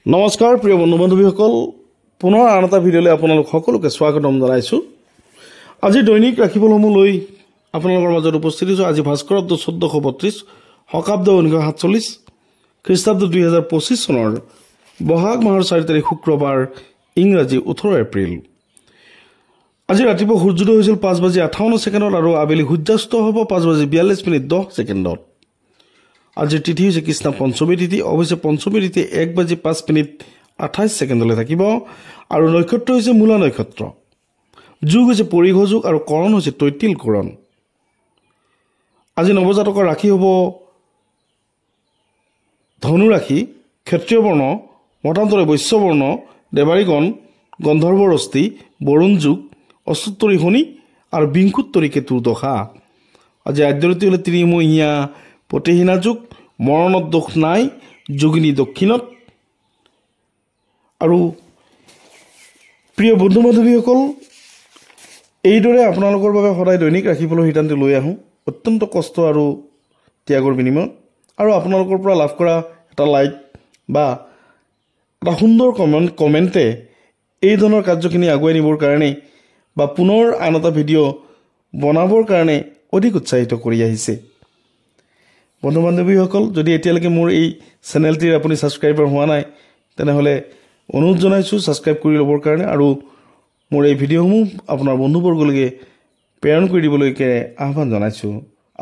নমস্কাৰ প্ৰিয় বন্ধু বান্ধৱীসকল, পুনৰ আন এটা ভিডিঅ'লৈ আপোনালোক সকলোকে স্বাগতম জনাইছোঁ। আজি দৈনিক ৰাশিফলসমূহ লৈ আপোনালোকৰ মাজত উপস্থিত হৈছোঁ। আজি ভাস্কৰাব্দ 1432, শকাব্দ 1947, খ্ৰীষ্টাব্দ 2025 চনৰ বহাগ মাহৰ 4 তাৰিখ শুক্ৰবাৰ, ইংৰাজী 18 এপ্ৰিল। আজি ৰাতিপুৱা সূৰ্যোদয় হৈছিল 5:58 আৰু আবেলি সূৰ্যাস্ত হ'ব 5:42 আজিৰ তিথি হৈছে কৃষ্ণ পঞ্চমী তিথি। অৱশ্যে পঞ্চমী তিথি 1:05:28 থাকিব আৰু নক্ষত্ৰ হৈছে মূলা নক্ষত্ৰ। যোগ হৈছে পৰিঘ যোগ আৰু কৰণ হৈছে তৈতিল কৰণ। আজি নৱজাতকৰ ৰাশি হ'ব ধনু ৰাশি, ক্ষত্ৰিয় বৰ্ণ, মতান্তৰে বৈশ্য বৰ্ণ, দেৱাৰীগণ, গন্ধৰ্ব ৰস্তি, বৰুণ যোগ, অষ্টোত্তৰী শনি আৰু বিংশোত্তৰী কেতুৰ দশা। আজি আদ্যৰতি হ'লে ত্ৰিমহীয়া প্ৰতিহীনা যোগ, মৰণত দোষ নাই, যোগিনী দক্ষিণত। আৰু প্ৰিয় বন্ধু বান্ধৱীসকল, এইদৰে আপোনালোকৰ বাবে সদায় দৈনিক ৰাশিফলৰ সিদ্ধান্ত লৈ আহোঁ, অত্যন্ত কষ্ট আৰু ত্যাগৰ বিনিময়ত। আৰু আপোনালোকৰ পৰা লাভ কৰা এটা লাইক বা এটা সুন্দৰ কমেণ্টে এই ধৰণৰ কাৰ্যখিনি আগুৱাই নিবৰ কাৰণে বা পুনৰ আন এটা ভিডিঅ' বনাবৰ কাৰণে অধিক উৎসাহিত কৰি আহিছে। বন্ধু বান্ধৱীসকল, যদি এতিয়ালৈকে মোৰ এই চেনেলটিৰ আপুনি ছাবস্ক্ৰাইবাৰ হোৱা নাই, তেনেহ'লে অনুৰোধ জনাইছোঁ ছাবস্ক্ৰাইব কৰি ল'বৰ কাৰণে আৰু মোৰ এই ভিডিঅ'সমূহ আপোনাৰ বন্ধুবৰ্গলৈকে প্ৰেৰণ কৰি দিবলৈকে আহ্বান জনাইছোঁ।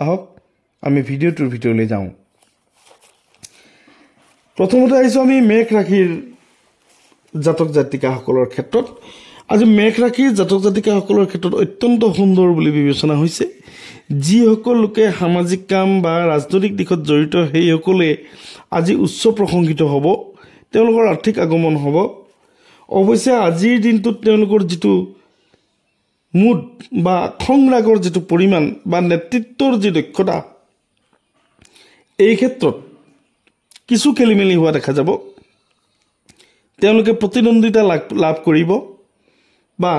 আহক আমি ভিডিঅ'টোৰ ভিতৰলৈ যাওঁ। প্ৰথমতে আহিছোঁ আমি মেঘ ৰাশিৰ জাতক জাতিকাসকলৰ ক্ষেত্ৰত। আজি মেঘ ৰাশিৰ জাতক জাতিকাসকলৰ ক্ষেত্ৰত অত্যন্ত সুন্দৰ বুলি বিবেচনা হৈছে। যিসকল লোকে সামাজিক কাম বা ৰাজনৈতিক দিশত জড়িত সেইসকলে আজি উচ্চ প্ৰশংসিত হ'ব, তেওঁলোকৰ আৰ্থিক আগমন হ'ব। অৱশ্যে আজিৰ দিনটোত তেওঁলোকৰ যিটো মুড বা খংৰাগৰ যিটো পৰিমাণ বা নেতৃত্বৰ যি দক্ষতা, এই ক্ষেত্ৰত কিছু খেলিমেলি হোৱা দেখা যাব। তেওঁলোকে প্ৰতিদ্বন্দ্বিতা লাভ কৰিব বা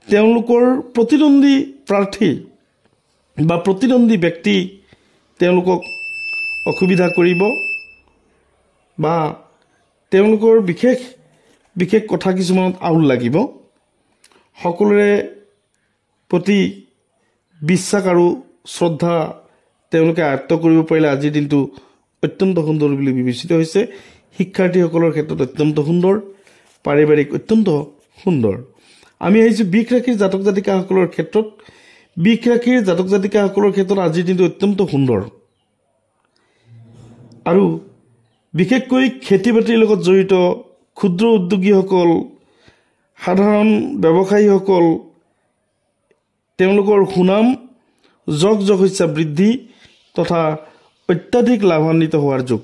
তেওঁলোকৰ প্ৰতিদ্বন্দ্বী প্ৰাৰ্থী বা প্ৰতিদ্বন্দ্বী ব্যক্তি তেওঁলোকক অসুবিধা কৰিব বা তেওঁলোকৰ বিশেষ কথা কিছুমানত আউল লাগিব। সকলোৰে প্ৰতি বিশ্বাস আৰু শ্ৰদ্ধা তেওঁলোকে আয়ত্ত কৰিব পাৰিলে আজিৰ দিনটো অত্যন্ত সুন্দৰ বুলি বিবেচিত হৈছে। শিক্ষাৰ্থীসকলৰ ক্ষেত্ৰত অত্যন্ত সুন্দৰ, পাৰিবাৰিক অত্যন্ত সুন্দৰ। আমি আহিছোঁ বৃষ ৰাশিৰ জাতক জাতিকাসকলৰ ক্ষেত্ৰত। বৃষ ৰাশিৰ জাতক জাতিকাসকলৰ ক্ষেত্ৰত আজিৰ দিনটো অত্যন্ত সুন্দৰ আৰু বিশেষকৈ খেতি বাতিৰ লগত জড়িত ক্ষুদ্ৰ উদ্যোগীসকল, সাধাৰণ ব্যৱসায়ীসকল, তেওঁলোকৰ সুনাম যশস্যা বৃদ্ধি তথা অত্যাধিক লাভান্বিত হোৱাৰ যোগ।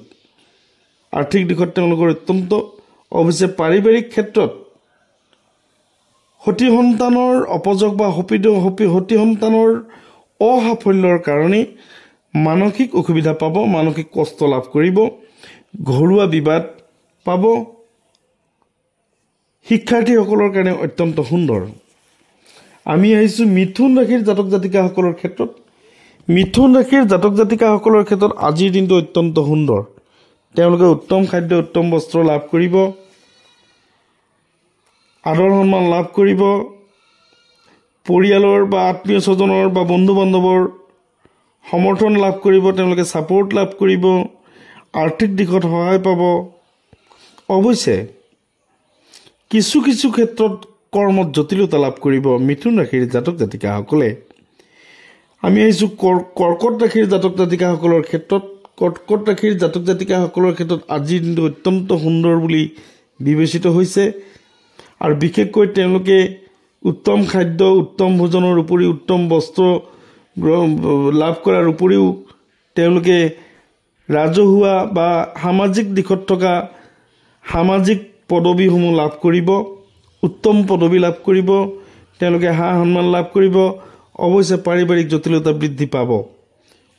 আৰ্থিক দিশত তেওঁলোকৰ অত্যন্ত। অৱশ্যে পাৰিবাৰিক ক্ষেত্ৰত সতি সন্তানৰ অপযোগ বা সতি সন্তানৰ অসাফল্যৰ কাৰণে মানসিক অসুবিধা পাব, মানসিক কষ্ট লাভ কৰিব, ঘৰুৱা বিবাদ পাব। শিক্ষাৰ্থীসকলৰ কাৰণে অত্যন্ত সুন্দৰ। আমি আহিছোঁ মিথুন ৰাশিৰ জাতক জাতিকাসকলৰ ক্ষেত্ৰত। মিথুন ৰাশিৰ জাতক জাতিকাসকলৰ ক্ষেত্ৰত আজিৰ দিনটো অত্যন্ত সুন্দৰ। তেওঁলোকে উত্তম খাদ্য, উত্তম বস্ত্ৰ লাভ কৰিব, আদৰ সন্মান লাভ কৰিব, পৰিয়ালৰ বা আত্মীয় স্বজনৰ বা বন্ধু বান্ধৱৰ সমৰ্থন লাভ কৰিব, তেওঁলোকে ছাপোৰ্ট লাভ কৰিব, আৰ্থিক দিশত সহায় পাব। অৱশ্যে কিছু ক্ষেত্ৰত কৰ্মত জটিলতা লাভ কৰিব মিথুন ৰাশিৰ জাতক জাতিকাসকলে। আমি আহিছোঁ কৰ্কট ৰাশিৰ জাতক জাতিকাসকলৰ ক্ষেত্ৰত। কৰ্কট ৰাশিৰ জাতক জাতিকাসকলৰ ক্ষেত্ৰত আজিৰ দিনটো অত্যন্ত সুন্দৰ বুলি বিবেচিত হৈছে আৰু বিশেষকৈ তেওঁলোকে উত্তম খাদ্য, উত্তম ভোজনৰ উপৰি উত্তম বস্ত্ৰ লাভ কৰাৰ উপৰিও তেওঁলোকে ৰাজহুৱা বা সামাজিক দিশত থকা সামাজিক পদবীসমূহ লাভ কৰিব, উত্তম পদবী লাভ কৰিব, তেওঁলোকে সা সন্মান লাভ কৰিব। অৱশ্যে পাৰিবাৰিক জটিলতা বৃদ্ধি পাব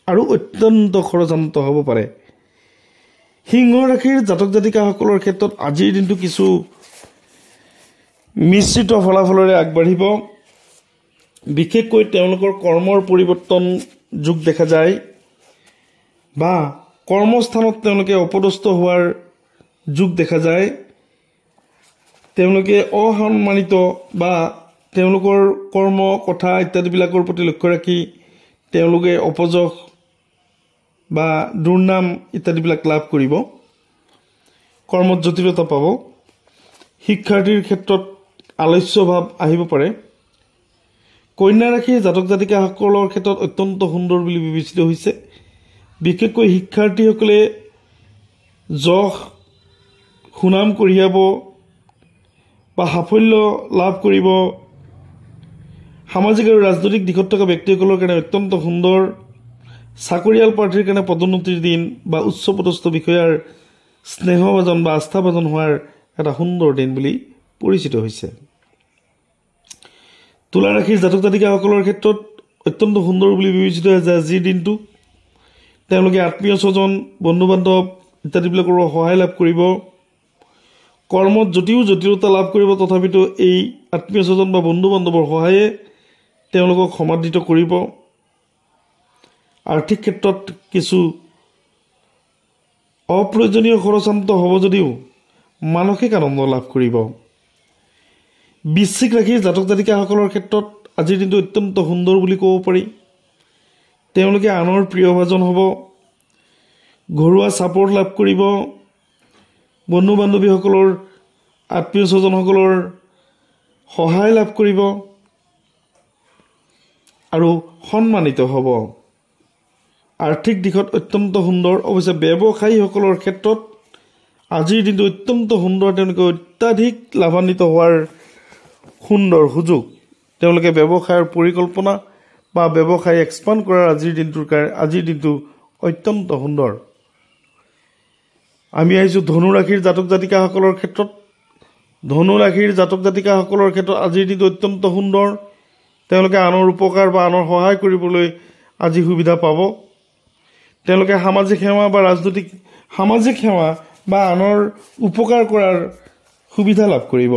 আৰু অত্যন্ত খৰচান্ত হ'ব পাৰে। সিংহ ৰাশিৰ জাতক জাতিকাসকলৰ ক্ষেত্ৰত আজিৰ দিনটো কিছু মিশ্ৰিত ফলাফলেৰে আগবাঢ়িব। বিশেষকৈ তেওঁলোকৰ কৰ্মৰ পৰিৱৰ্তন যোগ দেখা যায় বা কৰ্মস্থানত তেওঁলোকে অপদস্থ হোৱাৰ যোগ দেখা যায়। তেওঁলোকে অসন্মানিত বা তেওঁলোকৰ কৰ্ম কথা ইত্যাদিবিলাকৰ প্ৰতি লক্ষ্য ৰাখি তেওঁলোকে অপযশ বা দুৰ্নাম ইত্যাদিবিলাক লাভ কৰিব, কৰ্মত জটিলতা পাব, শিক্ষাৰ্থীৰ ক্ষেত্ৰত আলস্য ভাৱ আহিব পাৰে। কন্যা ৰাশিৰ জাতক জাতিকাসকলৰ ক্ষেত্ৰত অত্যন্ত সুন্দৰ বুলি বিবেচিত হৈছে। বিশেষকৈ শিক্ষাৰ্থীসকলে যশ সুনাম কঢ়িয়াব বা সাফল্য লাভ কৰিব। সামাজিক আৰু ৰাজনৈতিক দিশত থকা ব্যক্তিসকলৰ কাৰণে অত্যন্ত সুন্দৰ। চাকৰিয়াল প্ৰাৰ্থীৰ কাৰণে পদোন্নতিৰ দিন বা উচ্চপদস্থ বিষয়াৰ স্নেহভাজন বা আস্থাভাজন হোৱাৰ এটা সুন্দৰ দিন বুলি পৰিচিত হৈছে। তুলা ৰাশিৰ জাতক জাতিকাসকলৰ ক্ষেত্ৰত অত্যন্ত সুন্দৰ বুলি বিবেচিত হৈছে আজিৰ দিনটো। তেওঁলোকে আত্মীয় স্বজন বন্ধু বান্ধৱ ইত্যাদিবিলাকৰ সহায় লাভ কৰিব। কৰ্মত যদিও জটিলতা লাভ কৰিব, তথাপিতো এই আত্মীয় স্বজন বা বন্ধু বান্ধৱৰ সহায়ে তেওঁলোকক সমাদৃত কৰিব। আৰ্থিক ক্ষেত্ৰত কিছু অপ্ৰয়োজনীয় খৰচান্ত হ'ব যদিও মানসিক আনন্দ লাভ কৰিব। বৃশ্চিক ৰাশিৰ জাতক জাতিকাসকলৰ ক্ষেত্ৰত আজিৰ দিনটো অত্যন্ত সুন্দৰ বুলি ক'ব পাৰি। তেওঁলোকে আনৰ প্ৰিয়ভাজন হ'ব, ঘৰুৱা ছাপৰ্ট লাভ কৰিব, বন্ধু বান্ধৱীসকলৰ আত্মীয় স্বজনসকলৰ সহায় লাভ কৰিব আৰু সন্মানিত হ'ব। আৰ্থিক দিশত অত্যন্ত সুন্দৰ। অৱশ্যে ব্যৱসায়ীসকলৰ ক্ষেত্ৰত আজিৰ দিনটো অত্যন্ত সুন্দৰ। তেওঁলোকে অত্যাধিক লাভান্বিত হোৱাৰ সুন্দৰ সুযোগ। তেওঁলোকে ব্যৱসায়ৰ পৰিকল্পনা বা ব্যৱসায় এক্সপাণ্ড কৰাৰ আজিৰ দিনটো অত্যন্ত সুন্দৰ। আমি আহিছোঁ ধনু ৰাশিৰ জাতক জাতিকাসকলৰ ক্ষেত্ৰত। ধনু ৰাশিৰ জাতক জাতিকাসকলৰ ক্ষেত্ৰত আজিৰ দিনটো অত্যন্ত সুন্দৰ। তেওঁলোকে আনৰ উপকাৰ বা আনৰ সহায় কৰিবলৈ আজি সুবিধা পাব। তেওঁলোকে সামাজিক সেৱা বা আনৰ উপকাৰ কৰাৰ সুবিধা লাভ কৰিব।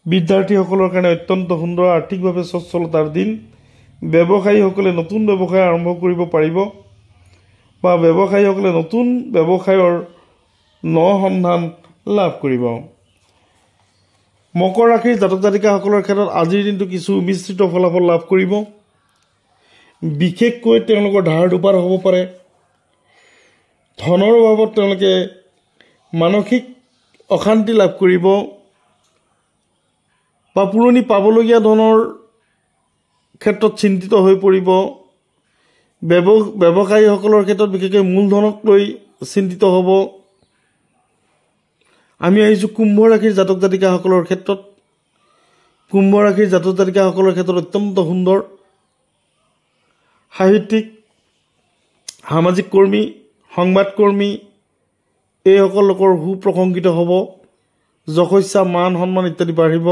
বিদ্যাৰ্থীসকলৰ কাৰণে অত্যন্ত সুন্দৰ আৰ্থিকভাৱে সচ্ছলতাৰ দিন। ব্যৱসায়ীসকলে নতুন ব্যৱসায় আৰম্ভ কৰিব পাৰিব বা ব্যৱসায়ীসকলে নতুন ব্যৱসায়ৰ সন্ধান লাভ কৰিব। মকৰ ৰাশিৰ জাতক জাতিকাসকলৰ ক্ষেত্ৰত আজিৰ দিনটো কিছু মিশ্ৰিত ফলাফল লাভ কৰিব। বিশেষকৈ তেওঁলোকৰ ধাৰ দুপাৰ হ'ব পাৰে। ধনৰ অভাৱত তেওঁলোকে মানসিক অশান্তি লাভ কৰিব বা পুৰণি পাবলগীয়া ধনৰ ক্ষেত্ৰত চিন্তিত হৈ পৰিব। ব্যৱসায়ীসকলৰ ক্ষেত্ৰত বিশেষকৈ মূলধনক লৈ চিন্তিত হ'ব। আমি আহিছোঁ কুম্ভ ৰাশিৰ জাতক জাতিকাসকলৰ ক্ষেত্ৰত। কুম্ভ ৰাশিৰ জাতক জাতিকাসকলৰ ক্ষেত্ৰত অত্যন্ত সুন্দৰ। সাহিত্যিক, সামাজিক কৰ্মী, সংবাদকৰ্মী এইসকল লোকৰ সুপ্ৰশংসিত হ'ব। যশস্যা মান সন্মান ইত্যাদি বাঢ়িব।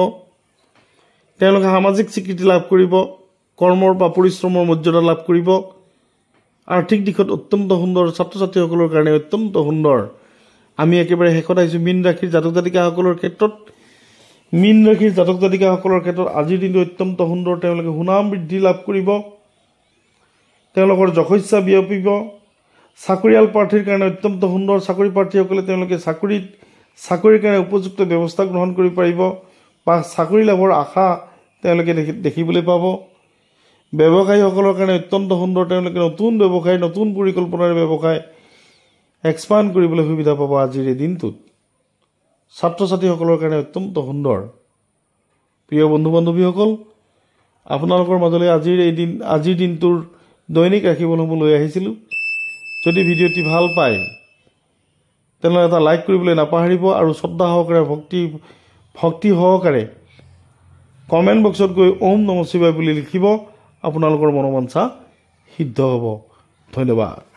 তেওঁলোকে সামাজিক স্বীকৃতি লাভ কৰিব, কৰ্মৰ বা পৰিশ্ৰমৰ মৰ্যাদা লাভ কৰিব। আৰ্থিক দিশত অত্যন্ত সুন্দৰ। ছাত্ৰ ছাত্ৰীসকলৰ কাৰণে অত্যন্ত সুন্দৰ। আমি একেবাৰে শেষত আহিছোঁ মীন ৰাশিৰ জাতক জাতিকাসকলৰ ক্ষেত্ৰত। মীন ৰাশিৰ জাতক জাতিকাসকলৰ ক্ষেত্ৰত আজিৰ দিনটো অত্যন্ত সুন্দৰ। তেওঁলোকে সুনাম বৃদ্ধি লাভ কৰিব, তেওঁলোকৰ যশস্যা বিয়পিব। চাকৰিয়াল প্ৰাৰ্থীৰ কাৰণে অত্যন্ত সুন্দৰ। চাকৰি প্ৰাৰ্থীসকলে তেওঁলোকে চাকৰিৰ কাৰণে উপযুক্ত ব্যৱস্থা গ্ৰহণ কৰিব পাৰিব বা চাকৰি লাভৰ আশা তেওঁলোকে দেখিবলৈ পাব। ব্যৱসায়ীসকলৰ কাৰণে অত্যন্ত সুন্দৰ। তেওঁলোকে নতুন ব্যৱসায়, নতুন পৰিকল্পনাৰে ব্যৱসায় এক্সপাণ্ড কৰিবলৈ সুবিধা পাব আজিৰ এই দিনটোত। ছাত্ৰ ছাত্ৰীসকলৰ কাৰণে অত্যন্ত সুন্দৰ। প্ৰিয় বন্ধু বান্ধৱীসকল, আপোনালোকৰ মাজলৈ আজিৰ দিনটোৰ দৈনিক ৰাশিফলসমূহ লৈ আহিছিলোঁ। যদি ভিডিঅ'টি ভাল পায় তেনেহ'লে এটা লাইক কৰিবলৈ নাপাহৰিব আৰু শ্ৰদ্ধা সহকাৰে ভক্তি সহকাৰে কমেণ্ট বক্সত গৈ ওম নমঃ শিৱায় বুলি লিখিব। আপোনালোকৰ মনোবাঞ্ছা সিদ্ধ হ'ব। ধন্যবাদ।